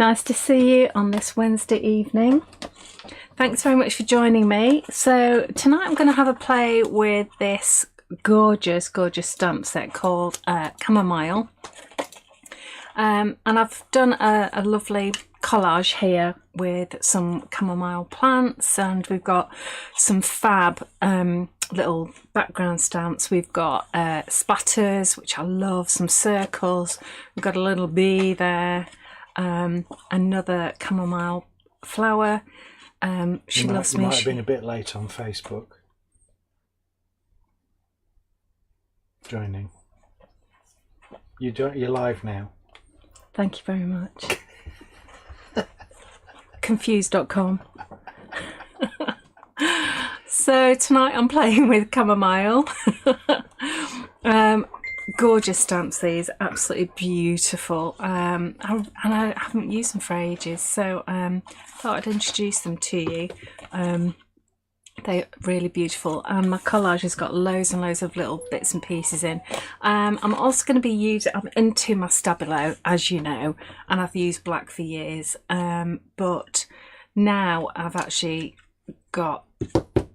Nice to see you on this Wednesday evening. Thanks very much for joining me. So tonight I'm going to have a play with this gorgeous stamp set called Chamomile. And I've done a lovely collage here with some chamomile plants, and we've got some fab little background stamps. We've got spatters, which I love, some circles, we've got a little bee there, another chamomile flower. She loves me. You might have been a bit late on Facebook joining. You're live now. Thank you very much. Confused.com. So tonight I'm playing with chamomile. Gorgeous stamps, these, absolutely beautiful. And I haven't used them for ages, so thought I'd introduce them to you. They're really beautiful, and my collage has got loads and loads of little bits and pieces in. I'm also going to be I'm into my Stabilo, as you know, and I've used black for years, but now I've actually got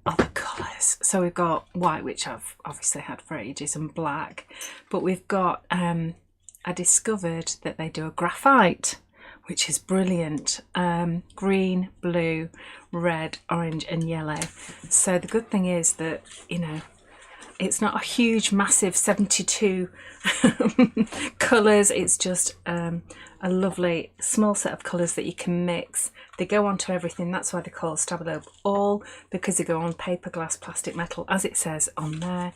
other colours. So we've got white, which I've obviously had for ages, and black, but we've got I discovered that they do a graphite, which is brilliant. Green, blue, red, orange and yellow. So the good thing is that, you know, it's not a huge massive 72 colours. It's just a lovely small set of colours that you can mix. They go onto everything. That's why they're called Stabilo All, because they go on paper, glass, plastic, metal, as it says on there.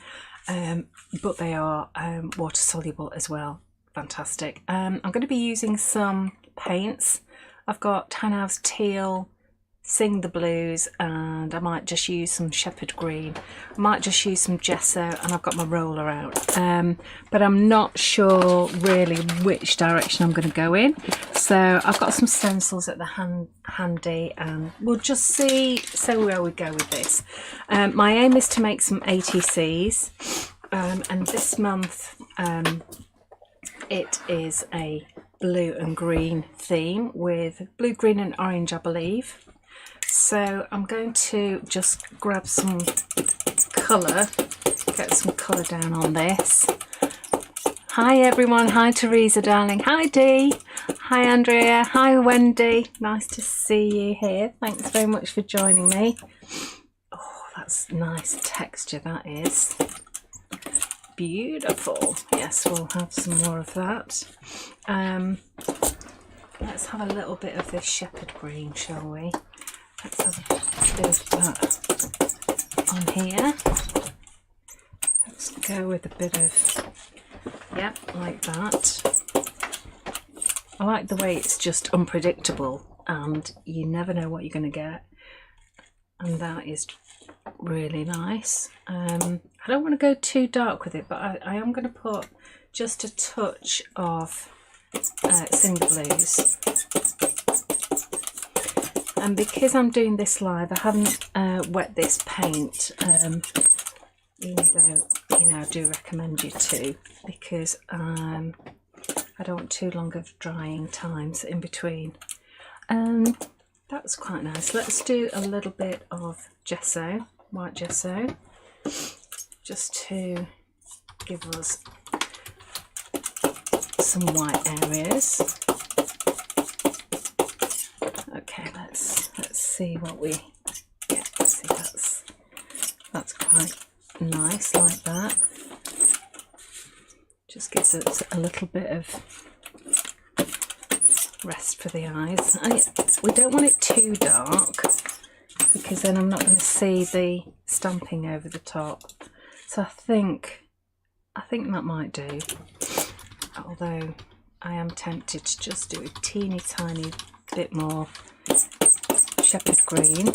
But they are water soluble as well. Fantastic. I'm going to be using some paints. I've got Tan House Teal, Sing the Blues, and I might just use some Shepherd Green. I might just use some gesso, and I've got my roller out. But I'm not sure really which direction I'm going to go in. So I've got some stencils at the handy, and we'll just see where we go with this. My aim is to make some ATCs, and this month it is a blue and green theme with blue, green and orange, I believe. So I'm going to just grab some colour, get some colour down on this. Hi everyone, hi Teresa darling, hi Dee, hi Andrea, hi Wendy, nice to see you here. Thanks very much for joining me. Oh, that's nice texture, that is. Beautiful. Yes, we'll have some more of that. Let's have a little bit of this Shepherd Green, shall we? Let's have a bit of that on here. Let's go with a bit of, yep, like that. I like the way it's just unpredictable and you never know what you're going to get, and that is really nice. I don't want to go too dark with it, but I am going to put just a touch of Sing the Blues. And because I'm doing this live, I haven't wet this paint, even though, you know, I do recommend you to, because I don't want too long of drying times in between. That's quite nice. Let's do a little bit of gesso, white gesso, just to give us some white areas. Okay, let's see what we get. See, that's quite nice, like that. Just gives it a little bit of rest for the eyes. We don't want it too dark, because then I'm not going to see the stamping over the top. So I think that might do. Although I am tempted to just do a teeny tiny bit more Shepherd Green.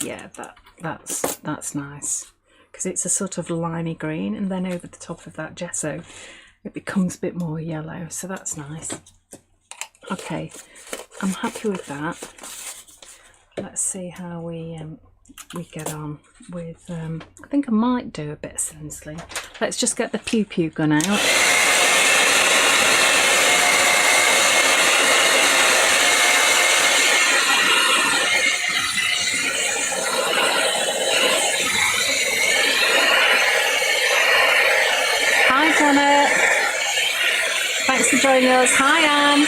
Yeah, that's nice, because it's a sort of limey green, and then over the top of that gesso it becomes a bit more yellow, so that's nice. Okay, I'm happy with that. Let's see how we get on with, I think I might do a bit of stenciling. Let's just get the pew pew gun out. Thanks for joining us. Hi, Anne.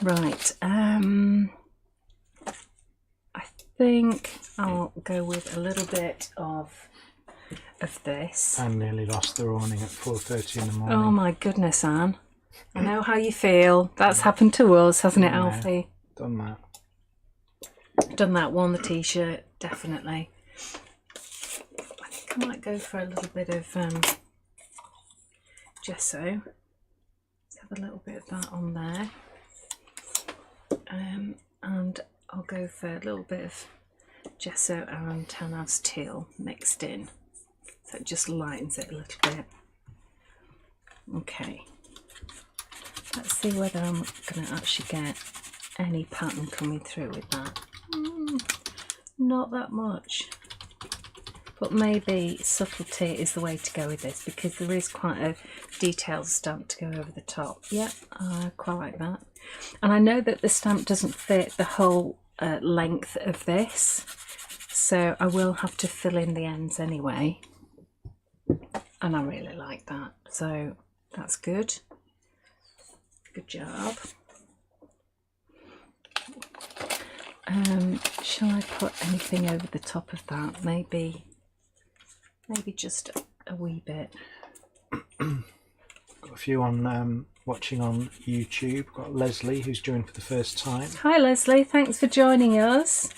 Right, I think I'll go with a little bit of this. I nearly lost the awning at 4:30 in the morning. Oh my goodness, Anne. I know how you feel. That's happened to us, hasn't it, Yeah, Alfie? done that. Done that, worn the t-shirt, definitely. I think I might go for a little bit of gesso. Let's have a little bit of that on there. And I'll go for a little bit of gesso and Tanav's teal mixed in, so it just lightens it a little bit. Okay, let's see whether I'm going to actually get any pattern coming through with that. Not that much, but maybe subtlety is the way to go with this, because there is quite a detailed stamp to go over the top. Yep, I quite like that. And I know that the stamp doesn't fit the whole length of this, so I will have to fill in the ends anyway, and I really like that, so that's good. Good job. Shall I put anything over the top of that? Maybe just a wee bit. Got a few on watching on YouTube. Got Leslie, who's joined for the first time. Hi Leslie, thanks for joining us.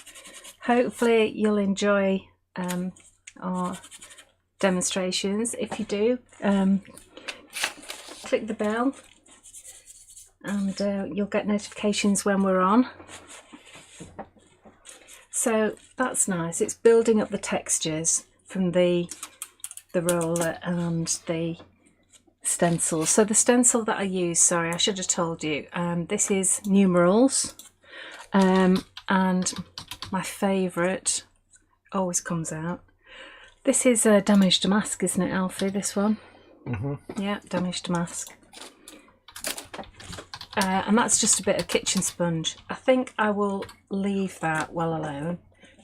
Hopefully you'll enjoy our demonstrations. If you do, click the bell and you'll get notifications when we're on. So that's nice. It's building up the textures from the roller and the stencil. So the stencil that I use, sorry, I should have told you, this is numerals, and my favourite always comes out. This is a Damage Damask, isn't it, Alfie, this one? Yeah, Damage Damask. And that's just a bit of kitchen sponge. I think I will leave that well alone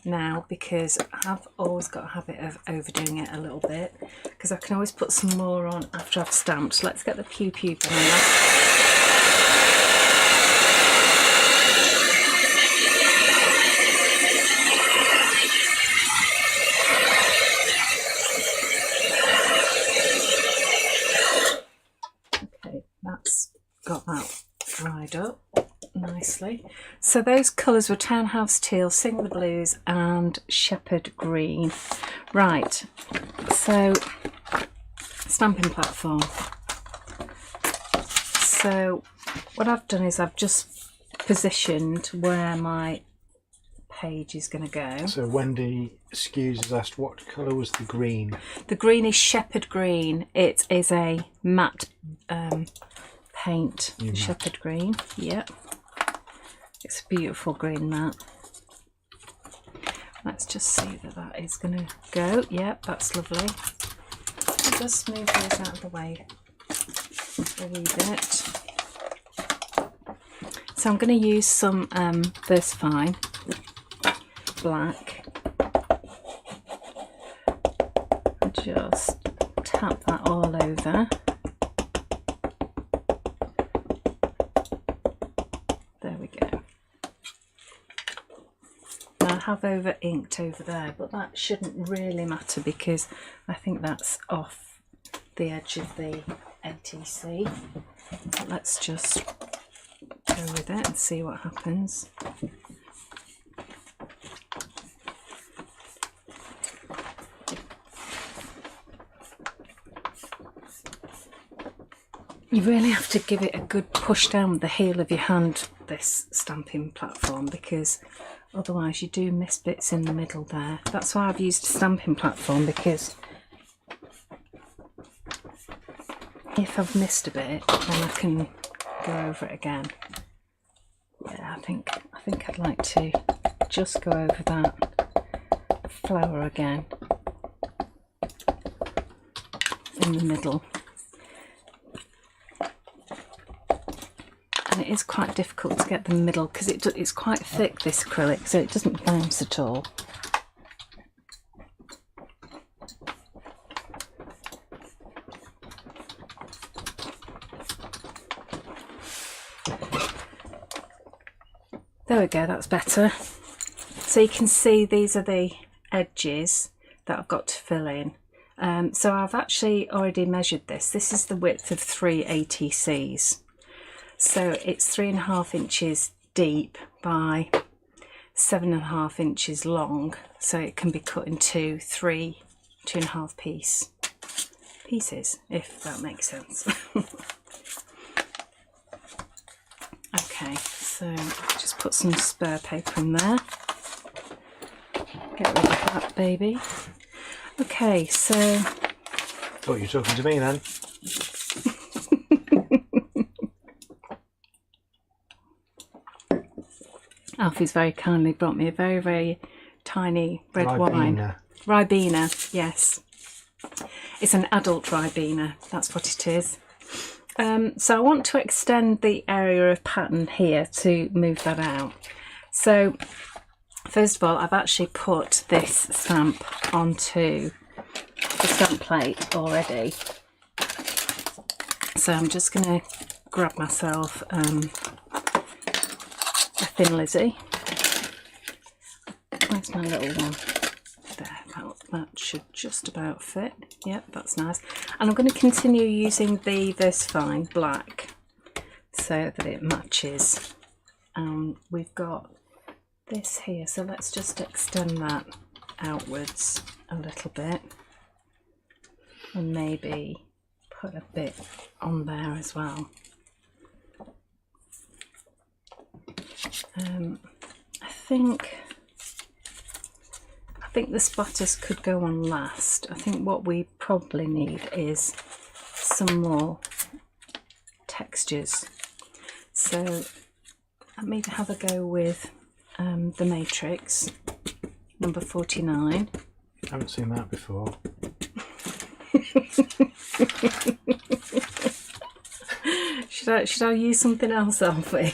now, because I've always got a habit of overdoing it a little bit, because I can always put some more on after I've stamped. Let's get the Pew Pew banana. Okay, that's got that dried up nicely. So those colours were Townhouse Teal, Sing the Blues and Shepherd Green. Right, so stamping platform. So what I've done is I've just positioned where my page is going to go. So Wendy Skews has asked, what colour was the green? The green is Shepherd Green. It is a matte paint. Shepherd Green. Yep. It's a beautiful green matte. Let's just see that that is going to go. Yep, that's lovely. I'll just move those out of the way a wee bit. So I'm going to use some VersaFine black. Just tap that all over. There we go. Now I have over inked over there, but that shouldn't really matter because I think that's off the edge of the ATC. But let's just go with it and see what happens. You really have to give it a good push down with the heel of your hand, this stamping platform, because otherwise you do miss bits in the middle there. That's why I've used a stamping platform, because if I've missed a bit, then I can go over it again. Yeah, I think I'd like to just go over that flower again in the middle. And it is quite difficult to get the middle because it's quite thick, this acrylic, so it doesn't bounce at all. There we go, that's better. So you can see these are the edges that I've got to fill in. So I've actually already measured this. This is the width of 3 ATCs. So it's 3.5 inches deep by 7.5 inches long. So it can be cut into 2.5 pieces, if that makes sense. Okay, so just put some spare paper in there. Get rid of that baby. Okay, so... Thought you were talking to me then. Alfie's very kindly brought me a very, very tiny red wine. Ribena, yes. It's an adult Ribena, that's what it is. So I want to extend the area of pattern here to move that out. So first of all, I've actually put this stamp onto the stamp plate already. So I'm just going to grab myself a Thin Lizzy. Where's my little one? There, that should just about fit. Yep, that's nice. And I'm going to continue using the VersaFine black so that it matches. We've got this here, so let's just extend that outwards a little bit and maybe put a bit on there as well. I think the splatters could go on last. I think what we probably need is some more textures. So let me have a go with the Matrix number 49. I haven't seen that before. Should I use something else, Alfie?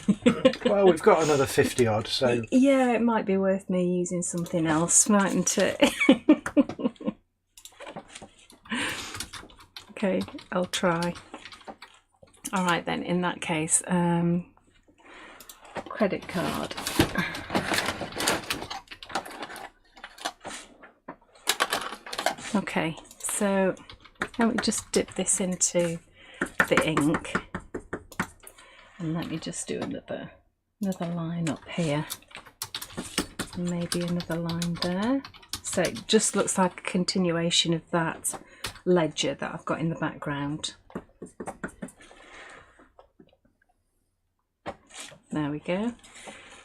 Well, we've got another 50 odd, so... Yeah, it might be worth me using something else, mightn't it? Okay, I'll try. Alright then, in that case, credit card. Okay, so let me just dip this into the ink. And let me just do another line up here, and maybe another line there. So it just looks like a continuation of that ledger that I've got in the background. There we go.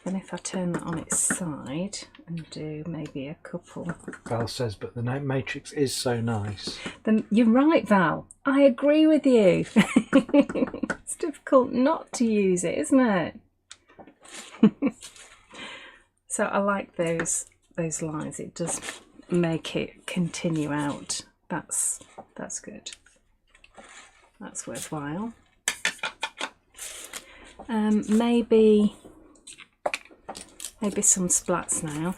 Then if I turn that on its side and do maybe a couple. Val says, but the Matrix is so nice. Then you're right, Val. I agree with you. It's difficult not to use it, isn't it? So I like those lines. It does make it continue out. That's good. That's worthwhile. Maybe some splats now.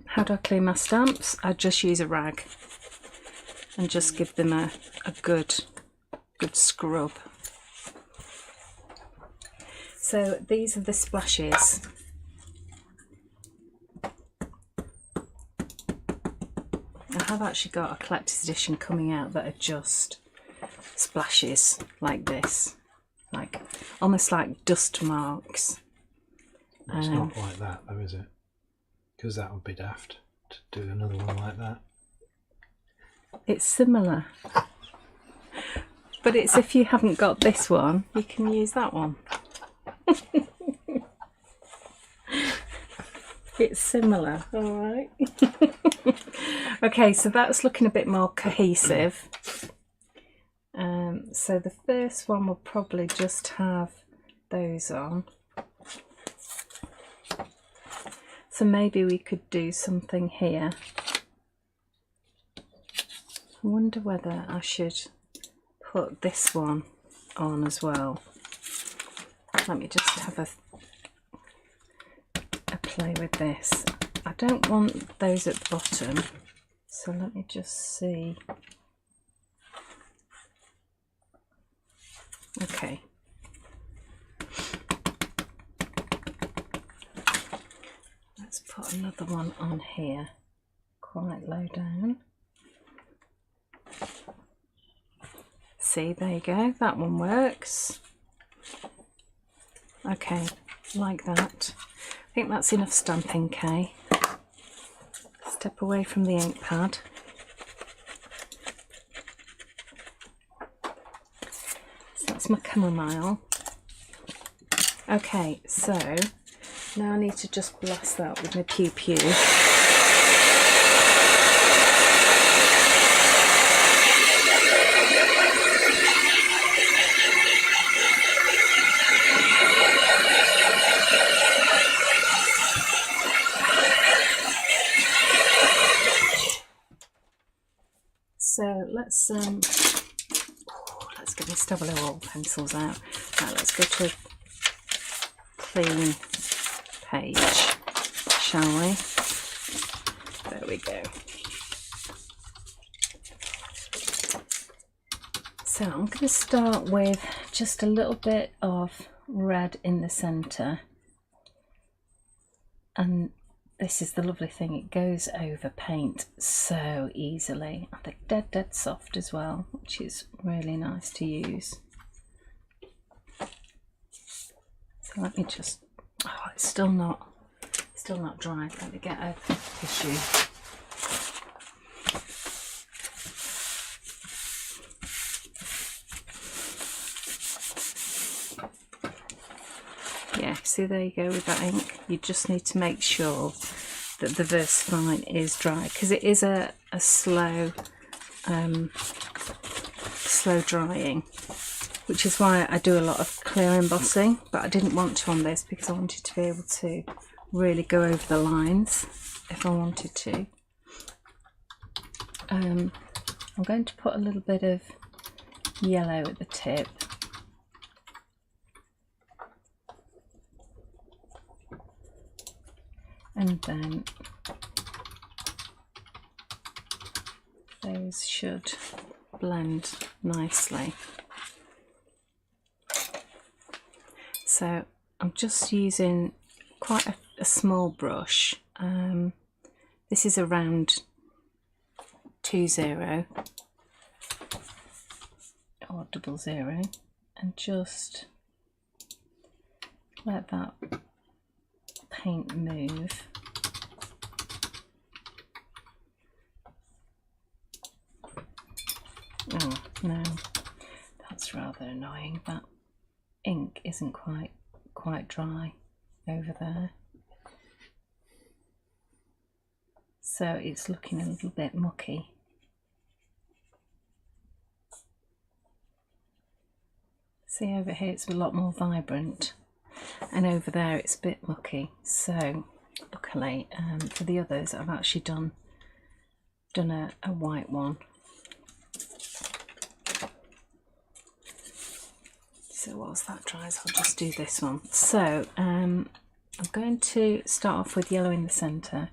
How do I clean my stamps? I just use a rag and just give them a good scrub. So these are the splashes. I have actually got a collector's edition coming out that are just splashes like this, like almost like dust marks. It's not like that though, is it? Because that would be daft to do another one like that. It's similar, but it's if you haven't got this one, you can use that one. It's similar, all right. Okay, so that's looking a bit more cohesive. So the first one will probably just have those on. So maybe we could do something here. I wonder whether I should put this one on as well. Let me just have a play with this. I don't want those at the bottom, so let me just see. Okay, put another one on here, quite low down. See, there you go, that one works. Okay, like that. I think that's enough stamping K. Step away from the ink pad. So that's my chamomile. Okay, so now I need to just blast that with my Pew Pew. So let's get my Stabilo All pencils out. Right, let's go to a clean page, shall we? There we go. So I'm going to start with just a little bit of red in the centre, and this is the lovely thing, it goes over paint so easily, and they're dead soft as well, which is really nice to use. So let me just, oh, it's still not dry. Let me get a tissue. Yeah, see, there you go with that ink. You just need to make sure that the VersaFine is dry, because it is a slow drying, which is why I do a lot of clear embossing, but I didn't want to on this because I wanted to be able to really go over the lines if I wanted to. I'm going to put a little bit of yellow at the tip. And then those should blend nicely. So I'm just using quite a small brush. This is a round 20 or 00, and just let that paint move. Oh no, that's rather annoying. That ink isn't quite dry over there, so it's looking a little bit mucky. See, over here it's a lot more vibrant, and over there it's a bit mucky. So luckily for the others I've actually done a white one. So whilst that dries, I'll just do this one. So I'm going to start off with yellow in the centre,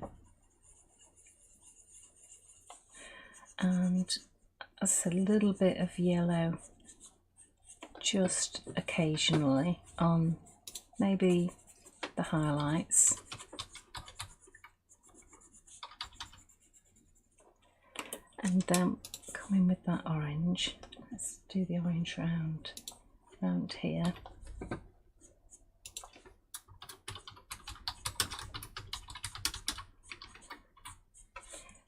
and as a little bit of yellow just occasionally on maybe the highlights. And then coming with that orange, let's do the orange round here.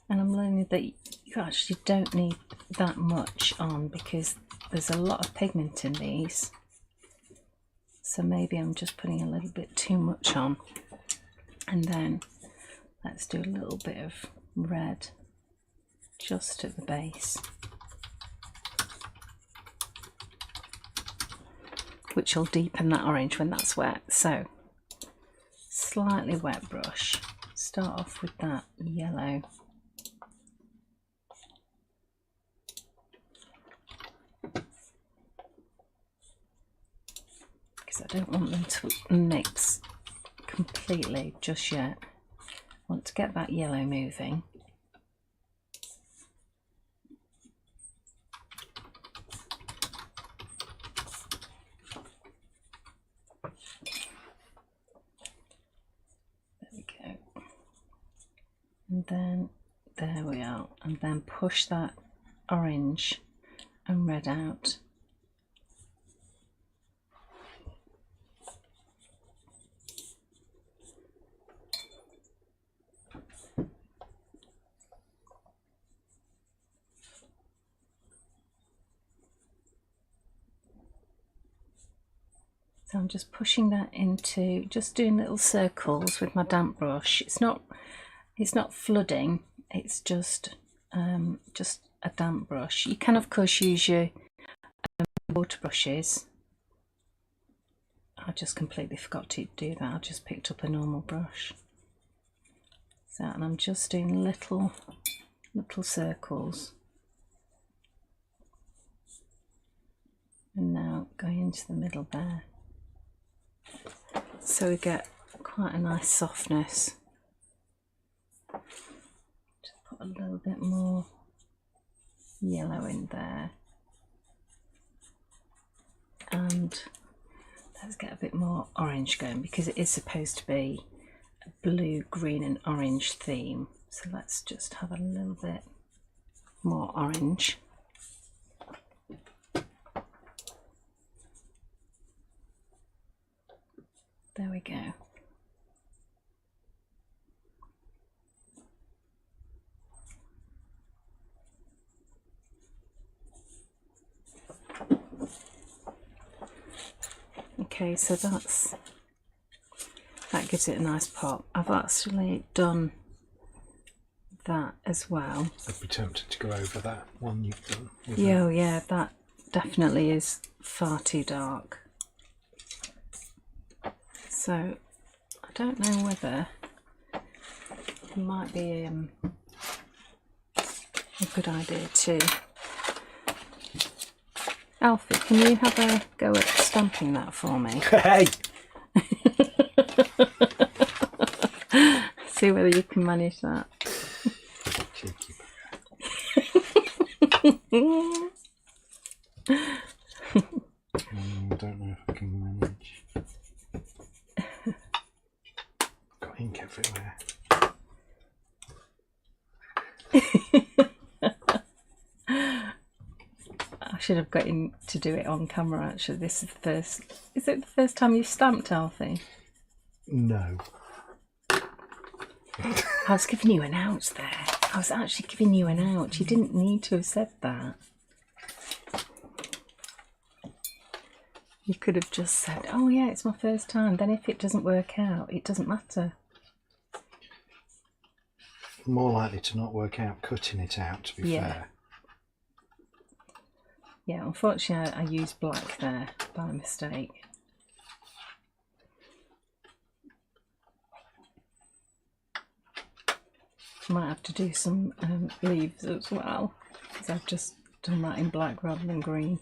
And I'm learning that you actually don't need that much on because there's a lot of pigment in these. So maybe I'm just putting a little bit too much on. And then let's do a little bit of red just at the base, which will deepen that orange when that's wet. So slightly wet brush, start off with that yellow. Because I don't want them to mix completely just yet. I want to get that yellow moving. There we go. And then there we are, and then push that orange and red out. So I'm just pushing that into, just doing little circles with my damp brush. It's not flooding, it's just a damp brush. You can of course use your water brushes. I just completely forgot to do that. I just picked up a normal brush. So, and I'm just doing little circles. And now going into the middle there. So we get quite a nice softness. Just put a little bit more yellow in there. And let's get a bit more orange going, because it is supposed to be a blue, green and orange theme. So let's just have a little bit more orange. There we go. Okay, so that gives it a nice pop. I've actually done that as well. I'd be tempted to go over that one you've done. Yeah, oh yeah, that definitely is far too dark. So I don't know whether it might be a good idea to... Alfie, can you have a go at stamping that for me? Hey! See whether you can manage that. Cheeky I don't know if I can manage. Got ink everywhere. I should have got him to do it on camera actually. This is the first... Is it the first time you've stamped, Alfie? No. I was giving you an out there. I was actually giving you an out. You didn't need to have said that. You could have just said, oh yeah, it's my first time. Then if it doesn't work out, it doesn't matter. More likely to not work out cutting it out, to be fair. Yeah, unfortunately I used black there by mistake. Might have to do some leaves as well, because I've just done that in black rather than green.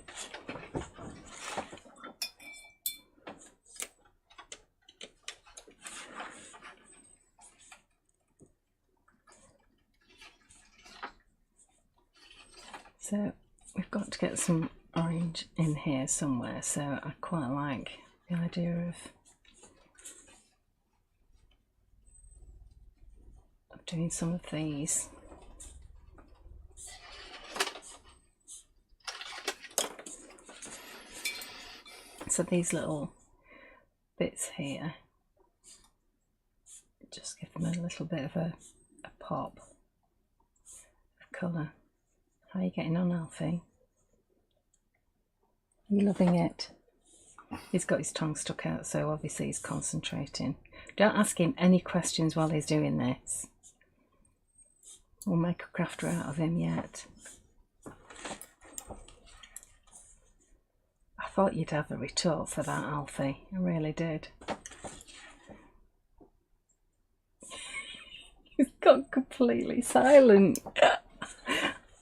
So we've got to get some orange in here somewhere, so I quite like the idea of doing some of these. So these little bits here, just give them a little bit of a pop of colour. How are you getting on, Alfie? Are you loving it? He's got his tongue stuck out, so obviously he's concentrating. Don't ask him any questions while he's doing this. We'll make a crafter out of him yet. I thought you'd have a retort for that, Alfie. I really did. He's gone completely silent.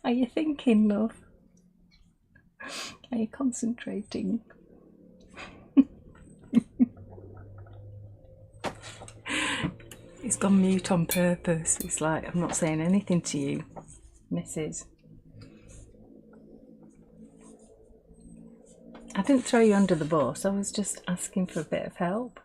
Are you thinking, love? Are you concentrating? He's gone mute on purpose. He's like, I'm not saying anything to you, Mrs. I didn't throw you under the bus. I was just asking for a bit of help.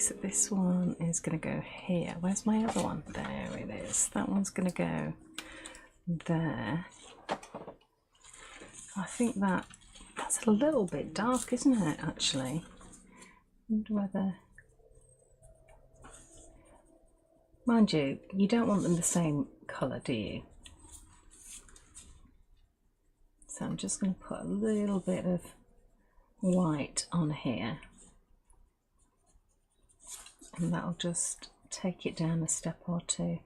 so this one is going to go here. Where's my other one? There it is. That one's going to go there. I think that's a little bit dark, isn't it, actually? I wonder whether... Mind you, you don't want them the same colour, do you? So I'm just going to put a little bit of white on here. And that'll just take it down a step or two.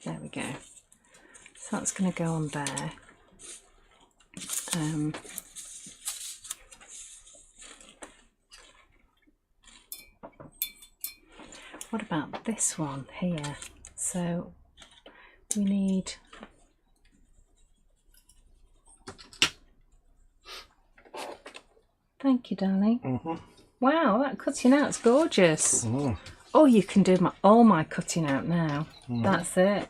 There we go. So that's going to go on there. What about this one here? So we need... Thank you, darling. Wow, that cutting out's gorgeous. Oh, you can do all my cutting out now. That's it.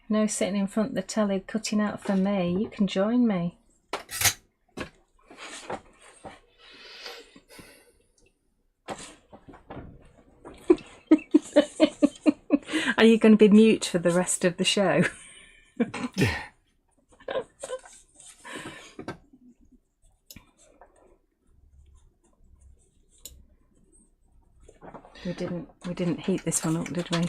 No sitting in front of the telly cutting out for me. You can join me. Are you going to be mute for the rest of the show? We didn't heat this one up, did we? A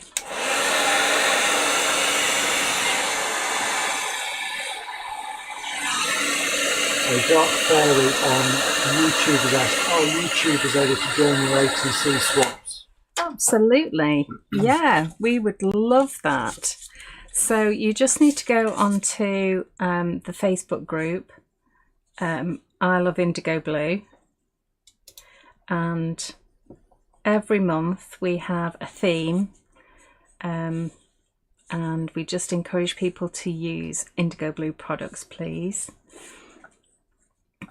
Dark Fairy on YouTube has asked, are YouTubers able to join your OTC swaps? Absolutely. Yeah, we would love that. So you just need to go onto the Facebook group, I Love Indigo Blue, and every month we have a theme, and we just encourage people to use Indigo Blue products, please,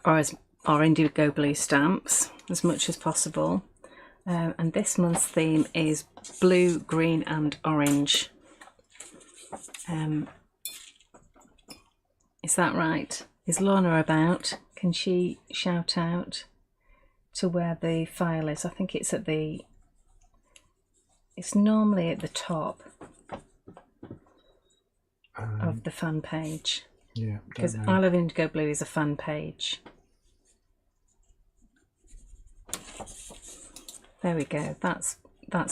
or Indigo Blue stamps as much as possible. And this month's theme is blue, green and orange. Is that right? Is Lorna about? Can she shout out to where the file is? I think it's at the... It's normally at the top of the fan page. Yeah, because I Love Indigo Blue is a fan page. There we go. That's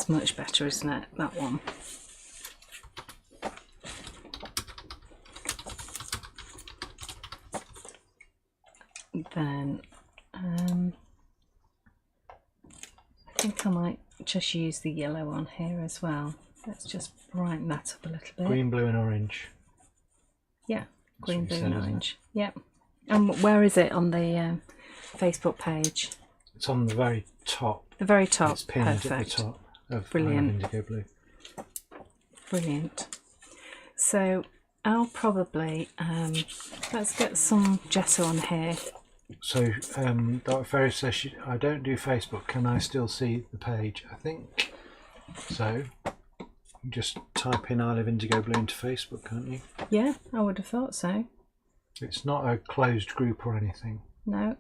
much better, isn't it? That one. Then I think I might just use the yellow one here as well. Let's just brighten that up a little bit. Green, blue and orange. Yeah, green, blue and orange. Yep. And where is it on the Facebook page? It's on the very top. The very top. It's pinned Perfect. at the top of Brilliant. Indigo Blue. Brilliant. So I'll probably let's get some gesso on here. So Dr. Ferry says, I don't do Facebook, can I still see the page? I think so. Just type in I Love Indigo Blue into Facebook, can't you? Yeah, I would have thought so. It's not a closed group or anything. No.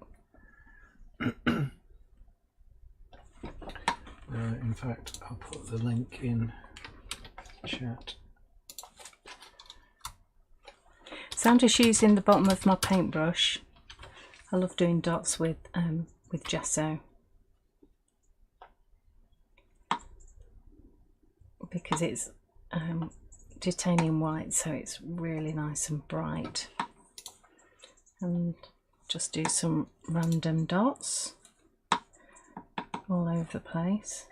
In fact, I'll put the link in chat. So I'm just using the bottom of my paintbrush. I love doing dots with gesso because it's titanium white, so it's really nice and bright. And just do some random dots all over the place.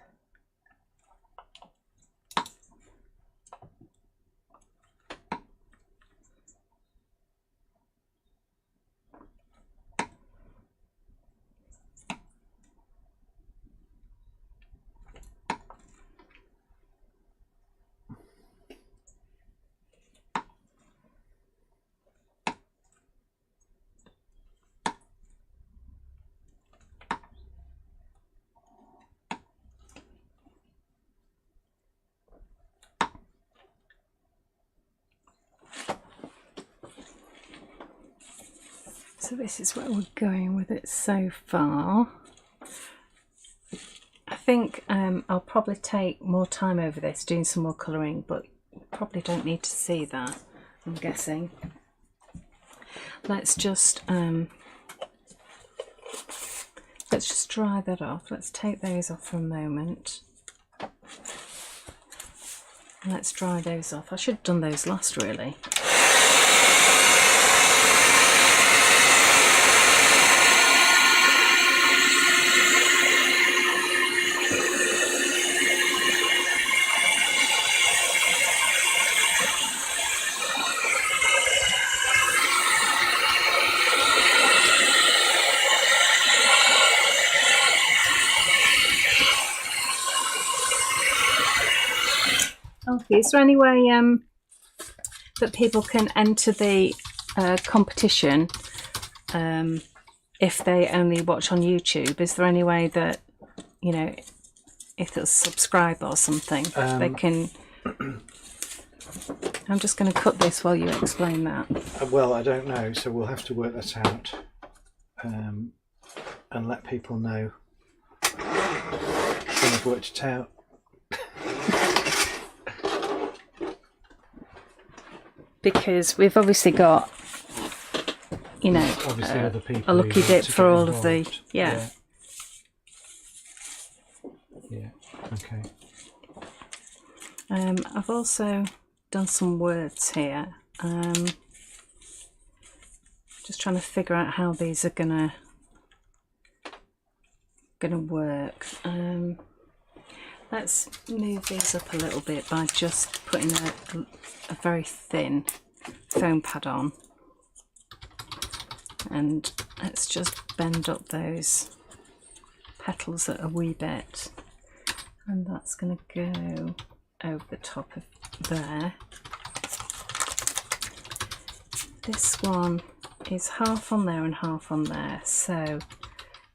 So this is where we're going with it so far. I think I'll probably take more time over this doing some more colouring, but probably don't need to see that, I'm guessing. Let's just dry that off. Let's take those off for a moment. Let's dry those off. I should have done those last, really. Okay, is there any way that people can enter the competition if they only watch on YouTube? Is there any way that, you know, if they'll subscribe or something, they can... I'm just going to cut this while you explain that. Well, I don't know, so we'll have to work that out and let people know when I've worked it out. Because we've obviously got, you know, obviously other people a lucky dip for all of the, yeah. Okay. I've also done some words here. Just trying to figure out how these are gonna work. Let's move these up a little bit by just putting a very thin foam pad on, and let's just bend up those petals a wee bit, and that's going to go over the top of there. This one is half on there and half on there, so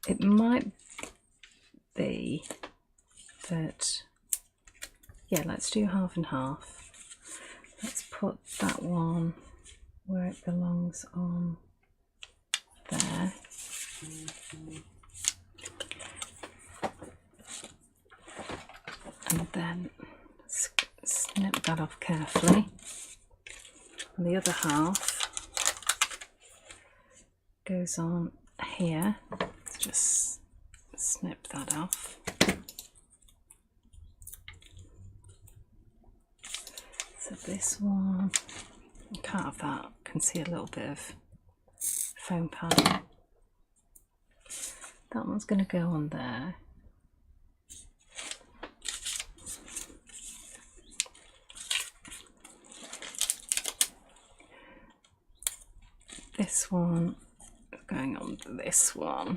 it might be that, yeah, let's do half and half. Let's put that one where it belongs on there. And then snip that off carefully. And the other half goes on here. Let's just snip that off. So this one, I can't have that, I can see a little bit of foam pad. That one's going to go on there. This one is going on to this one.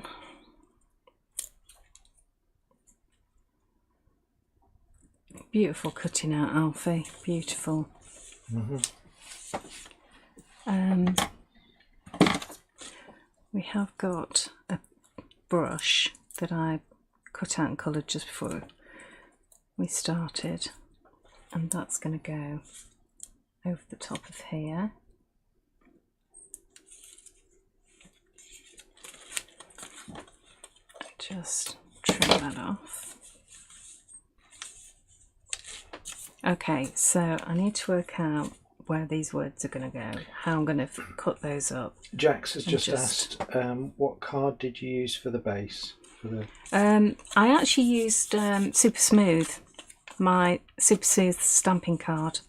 Beautiful cutting out, Alfie. Beautiful. We have got a brush that I cut out and coloured just before we started, and that's going to go over the top of here. Just trim that off. Okay, so I need to work out where these words are going to go, how I'm going to cut those up. Jax has just asked, what card did you use for the base? I actually used Super Smooth, my Super Smooth stamping card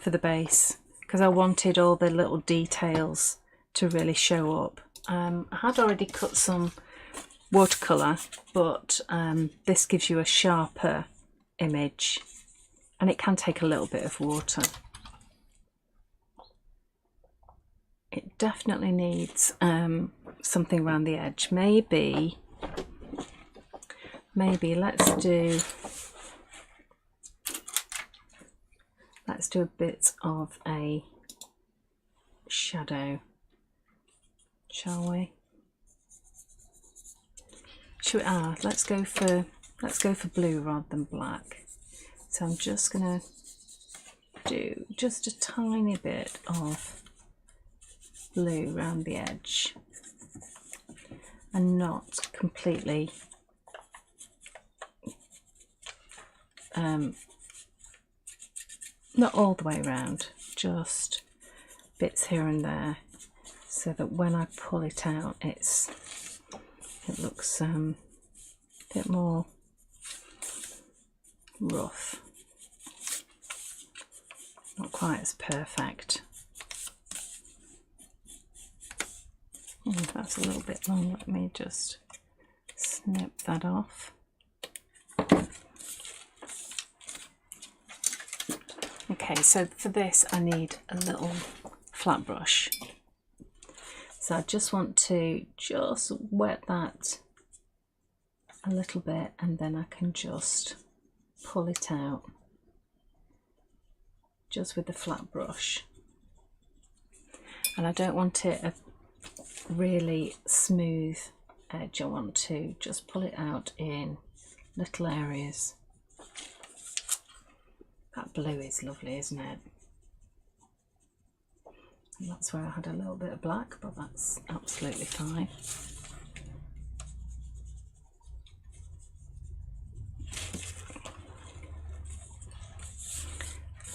for the base, because I wanted all the little details to really show up. I had already cut some watercolour, but this gives you a sharper image, and it can take a little bit of water. It definitely needs something around the edge. Maybe let's do a bit of a shadow, shall we? Let's go for blue rather than black. So I'm just gonna do just a tiny bit of blue around the edge. and not completely not all the way around, just bits here and there, so that when I pull it out it looks a bit more rough, not quite as perfect. That's a little bit long, let me just snip that off. Okay, so for this I need a little flat brush. So I just want to just wet that a little bit, and then I can just pull it out just with the flat brush. And I don't want it a really smooth edge, I want to just pull it out in little areas. That blue is lovely, isn't it? And that's where I had a little bit of black, but that's absolutely fine.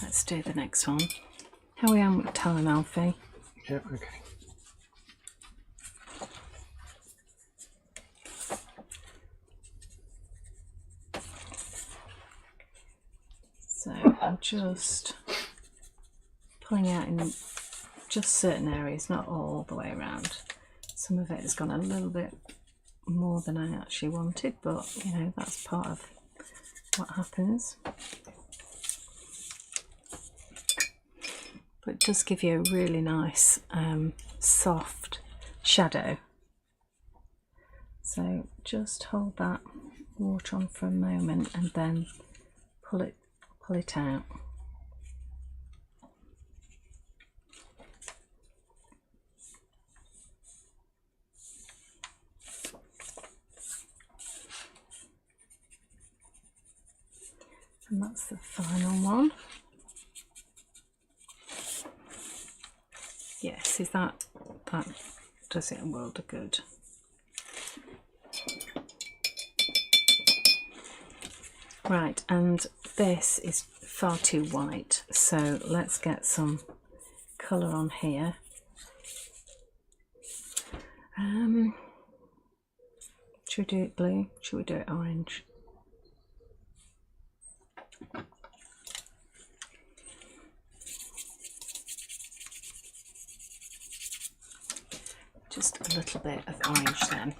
Let's do the next one. How are we on with time, Alfie? Yep, okay. So I'm just pulling out in just certain areas, not all the way around. Some of it has gone a little bit more than I actually wanted, but you know, that's part of what happens. But it does give you a really nice soft shadow. So just hold that water on for a moment and then pull it out. And that's the final one. Yes, is that does it a world of good. Right, and this is far too white, so let's get some colour on here. Should we do it blue? Should we do it orange? Just a little bit of orange then.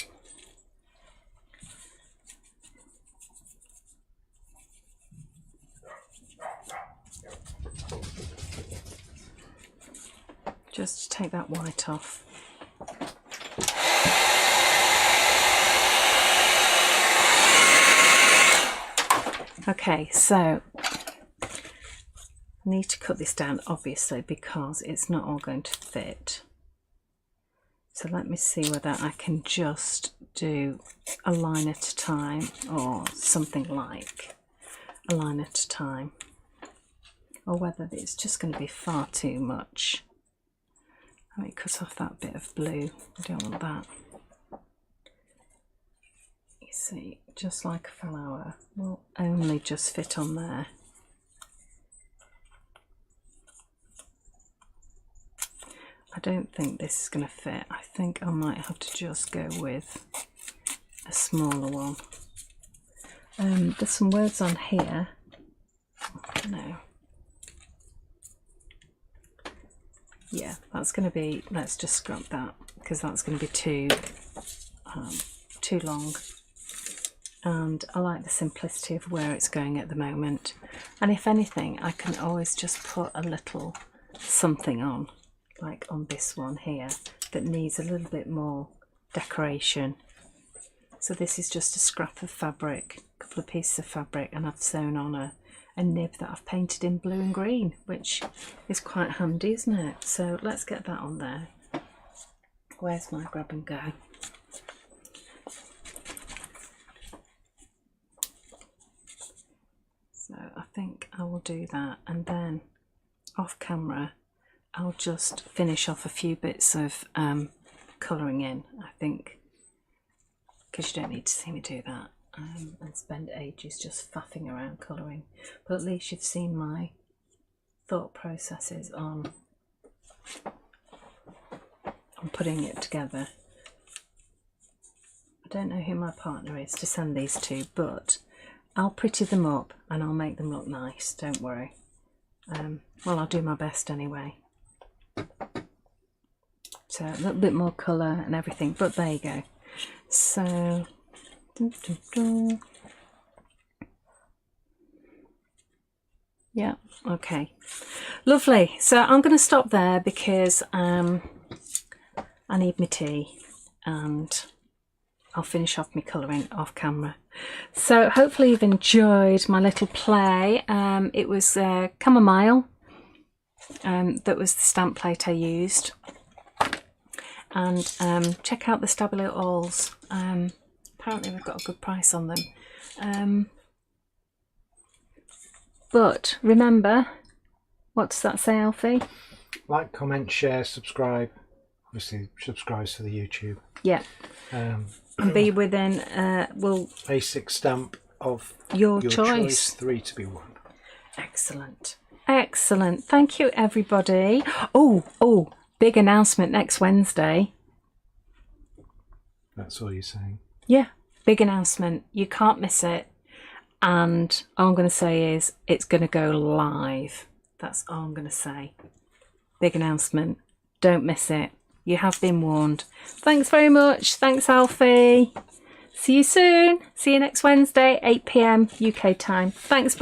Just to take that white off. Okay, so I need to cut this down obviously because it's not all going to fit. So let me see whether I can just do a line at a time, or something like a line at a time, or whether it's just going to be far too much. Let me cut off that bit of blue, I don't want that. You see, just like a flower, will only just fit on there. I don't think this is going to fit. I think I might have to just go with a smaller one. There's some words on here. No. Yeah, that's going to be, let's just scrap that because that's going to be too long. And I like the simplicity of where it's going at the moment. And if anything, I can always just put a little something on, like on this one here, that needs a little bit more decoration. So this is just a scrap of fabric, a couple of pieces of fabric, and I've sewn on a nib that I've painted in blue and green, which is quite handy, isn't it? So let's get that on there. Where's my grab and go? So I think I will do that, and then off camera I'll just finish off a few bits of colouring in. I think because you don't need to see me do that and spend ages just faffing around colouring. But at least you've seen my thought processes on putting it together. I don't know who my partner is to send these to, but I'll pretty them up and I'll make them look nice, don't worry. Well, I'll do my best anyway. So a little bit more colour and everything, but there you go. So yeah, okay, lovely. So I'm going to stop there because I need my tea and I'll finish off my colouring off camera. So hopefully you've enjoyed my little play. It was chamomile. That was the stamp plate I used. And check out the Stabilo Alls. Apparently we've got a good price on them. But remember, what does that say, Alfie? Like, comment, share, subscribe. Obviously, subscribes for the YouTube. Yeah. And be within basic stamp of your choice. 3 to be won. Excellent. Excellent. Thank you, everybody. Oh, big announcement next Wednesday. That's all you're saying? Yeah, big announcement. You can't miss it. And all I'm going to say is it's going to go live. That's all I'm going to say. Big announcement. Don't miss it. You have been warned. Thanks very much. Thanks, Alfie. See you soon. See you next Wednesday, 8 PM UK time. Thanks. Bye.